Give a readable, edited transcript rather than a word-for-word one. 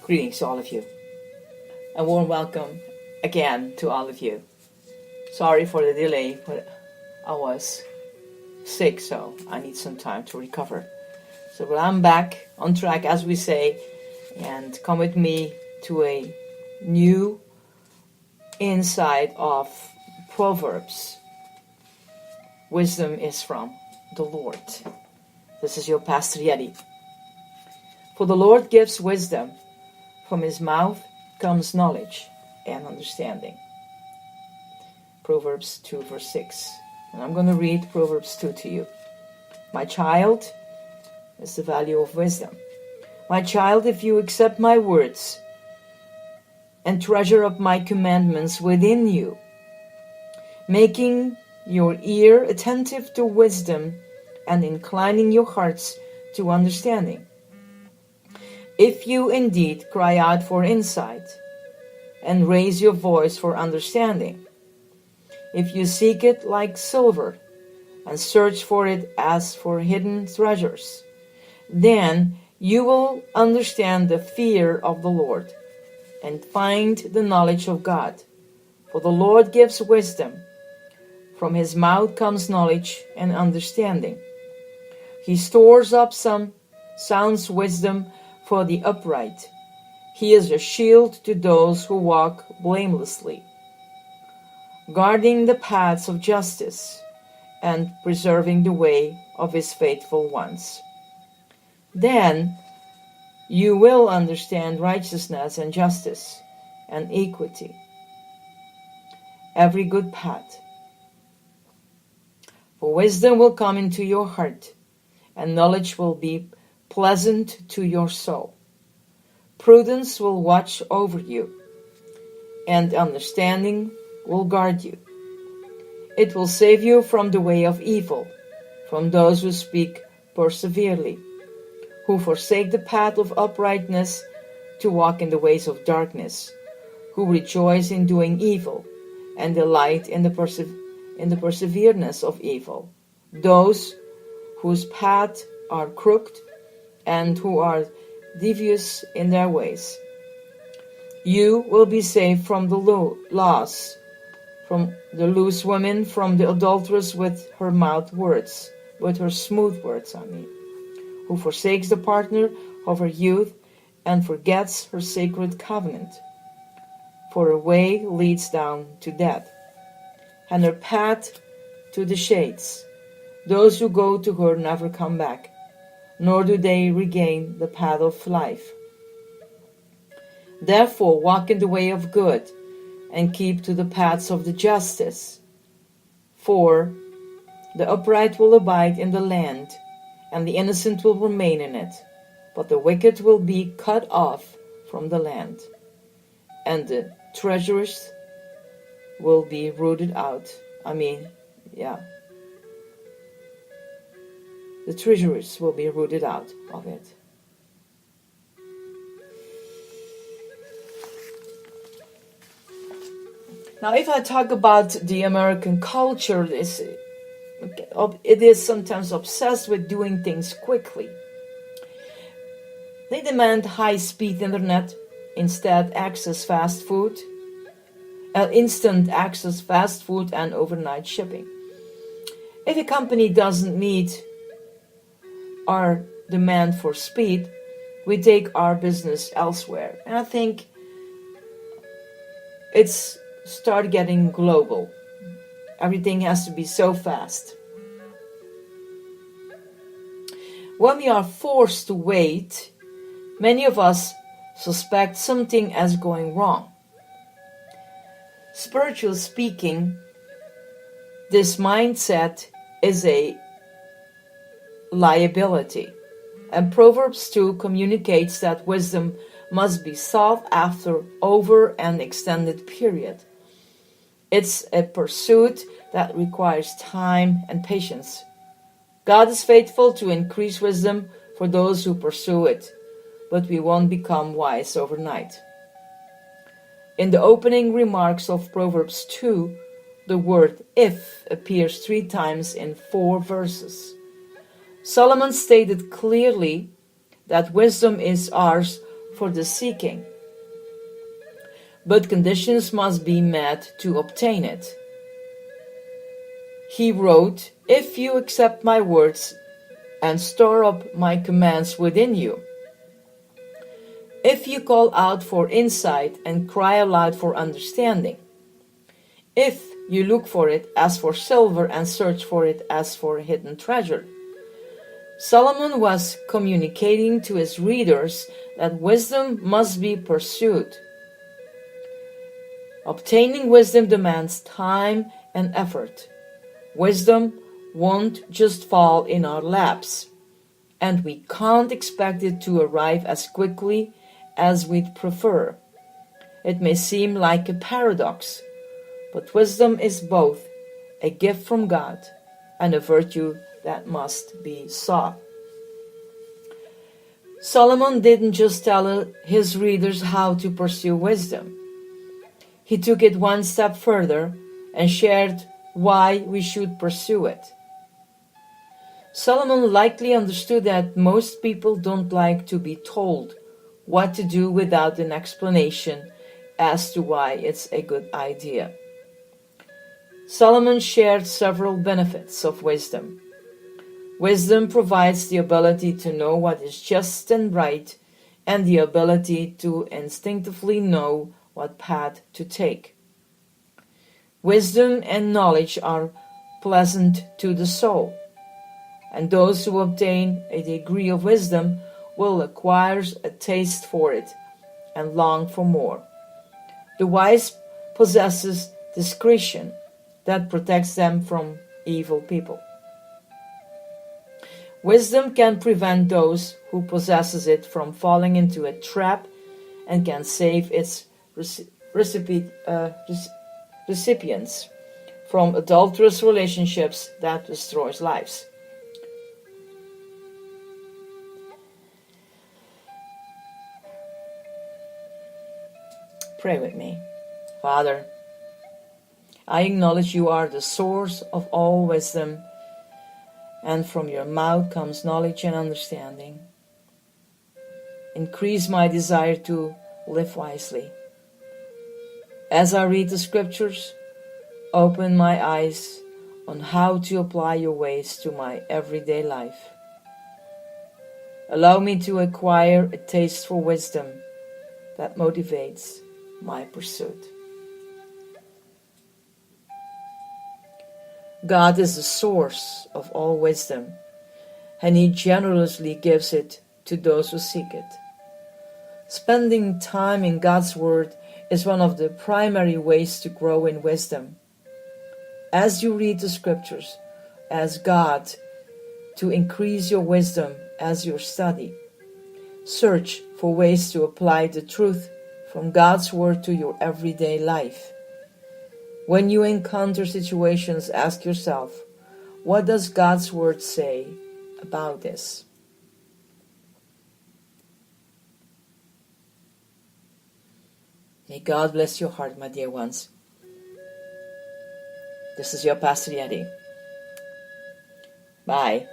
Greetings to all of you. A warm welcome again to all of you. Sorry for the delay, but I was sick, so I need some time to recover. So I'm back on track, as we say, and come with me to a new insight of Proverbs. Wisdom is from the Lord. This is your Pastor Yeti. For the Lord gives wisdom. From his mouth comes knowledge and understanding. Proverbs 2 verse 6. And I'm going to read Proverbs 2 to you. My child, is the value of wisdom. My child, if you accept my words and treasure up my commandments within you, making your ear attentive to wisdom and inclining your hearts to understanding. If you indeed cry out for insight and raise your voice for understanding, if you seek it like silver and search for it as for hidden treasures, then you will understand the fear of the Lord and find the knowledge of God. For the Lord gives wisdom. From his mouth comes knowledge and understanding. He stores up some sound wisdom for the upright. He is a shield to those who walk blamelessly, guarding the paths of justice and preserving the way of his faithful ones. Then you will understand righteousness and justice and equity, every good path. For wisdom will come into your heart, and knowledge will be pleasant to your soul. Prudence will watch over you, and understanding will guard you. It will save you from the way of evil, from those who speak perseveringly, who forsake the path of uprightness to walk in the ways of darkness, who rejoice in doing evil and delight in the perseverance of evil, those whose paths are crooked and who are devious in their ways. You will be saved from the loss, from the loose woman, from the adulteress with her smooth words, who forsakes the partner of her youth and forgets her sacred covenant. For her way leads down to death, and her path to the shades. Those who go to her never come back, nor do they regain the path of life. Therefore walk in the way of good, and keep to the paths of the justice. For the upright will abide in the land, and the innocent will remain in it, but the wicked will be cut off from the land, and the treacherous will be rooted out. The treacherous will be rooted out of it. Now, if I talk about the American culture, it is sometimes obsessed with doing things quickly. They demand high-speed internet, instant access fast food, and overnight shipping. If a company doesn't meet our demand for speed, we take our business elsewhere. And I think it's start getting global. Everything has to be so fast. When we are forced to wait, many of us suspect something is going wrong. Spiritually speaking, this mindset is a liability. And Proverbs 2 communicates that wisdom must be sought after over an extended period. It's a pursuit that requires time and patience. God is faithful to increase wisdom for those who pursue it, but we won't become wise overnight. In the opening remarks of Proverbs 2, the word "if" appears 3 times in 4 verses. Solomon stated clearly that wisdom is ours for the seeking, but conditions must be met to obtain it. He wrote, "If you accept my words and store up my commands within you, if you call out for insight and cry aloud for understanding, if you look for it as for silver and search for it as for a hidden treasure." Solomon was communicating to his readers that wisdom must be pursued. Obtaining wisdom demands time and effort. Wisdom won't just fall in our laps, and we can't expect it to arrive as quickly as we'd prefer. It may seem like a paradox, but wisdom is both a gift from God and a virtue that must be sought. Solomon didn't just tell his readers how to pursue wisdom. He took it one step further and shared why we should pursue it. Solomon likely understood that most people don't like to be told what to do without an explanation as to why it's a good idea. Solomon shared several benefits of wisdom. Wisdom provides the ability to know what is just and right, and the ability to instinctively know what path to take. Wisdom and knowledge are pleasant to the soul, and those who obtain a degree of wisdom will acquire a taste for it and long for more. The wise possesses discretion that protects them from evil people. Wisdom can prevent those who possesses it from falling into a trap and can save its recipients from adulterous relationships that destroys lives. Pray with me. Father, I acknowledge you are the source of all wisdom, and from your mouth comes knowledge and understanding. Increase my desire to live wisely. As I read the scriptures, open my eyes on how to apply your ways to my everyday life. Allow me to acquire a taste for wisdom that motivates my pursuit. God is the source of all wisdom, and He generously gives it to those who seek it. Spending time in God's Word is one of the primary ways to grow in wisdom. As you read the scriptures, ask God to increase your wisdom as you study. Search for ways to apply the truth from God's Word to your everyday life. When you encounter situations, ask yourself, what does God's Word say about this? May God bless your heart, my dear ones. This is your Pastor Yeti. Bye.